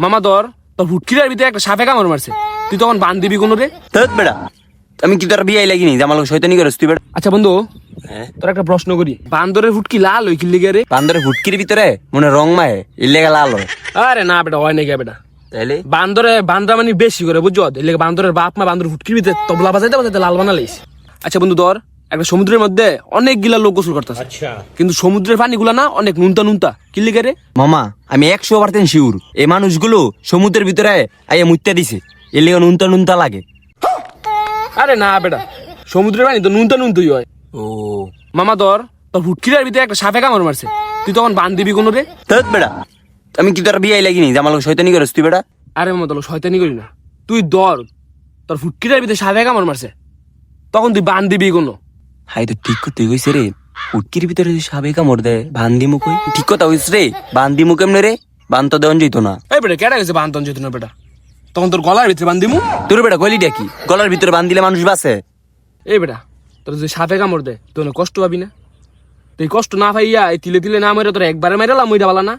মামা ধর তোর হুটকিরার ভিতরে একটা সাপে কামড় মারছে, তুই তখন বান দিবি কোনো রে? ধুত বেটা, আমি কি তোর বিয়ে লাগিনি যে আমার লোক শয়তানি করিস তুই বেটা? আচ্ছা বন্ধু, তোর একটা প্রশ্ন করি, বান্দরের হুটকি লাল হই কিল্লি গে রে? বান্দরের হুটকির ভিতরে মনে রং মায়ে ইল্লেগা লাল হয়। আরে না বেটা, হয় নাকি বেটা? তাইলে বান্দরা মানে বেশি করে বুঝছো, এর বান্দরের বাপ মা বান্দরের হুটকির ভিতরে তবলা বাজাইতে বাজাইতে লাল বানালিস। আচ্ছা বন্ধু ধর, একটা সমুদ্রের মধ্যে অনেক গিলা লোক গোসল করতেছে, কিন্তু সমুদ্রের পানিগুলা না অনেক নুনতা নুনতা, কিল্লি গে রে? মামা আমি 100% শিওর এই মানুষগুলো সমুদ্রের ভিতরে আইয়া মুত্যা দিছে, এর লেগে নুনতা নুনতা লাগে। আরে না বেটা, সমুদ্রের পানি তো নুনতা নুনতই হয়। ও মামা ধর তোর হুটকিরার ভিতরে একটা সাপে কামড় মারছে, তুই তখন বান দিবি কোনো রে? ধুত বেটা, আমি কি তোর বিয়ে লাগিনি যে আমার লোক শয়তানি করিস তুই বেটা? আরে মামা তোর শয়তানি করি না, তুই ধর তোর হুটকিরার ভিতরে সাপে কামড় মারছে, তখন তুই বান দিবি কোনো? হাই তো ঠিক কথা কইছে রে, হুটকির ভিতরে যদি সাবে কামড় দেয় বান্দি মুখ হই, ঠিক কথা কইস রে। বান্দি মুখ এমনি রে, বান তো দেওয়ান যেত না। এই বেটা কেটে গেছে বান তন যেত না বেটা, তখন তোর গলার ভিতরে বান দিমু। তোর বেটা গলি ডাকি গলার ভিতরে বান দিলে মানুষ বাঁচে? এই বেটা তোর যদি সাপে কামড় দেয় তুই কষ্ট পাবি না? তুই কষ্ট না পাইয়া এই তিলে তিলে না মেরে তোর একবারে মেরালাম ওইটা বলা না।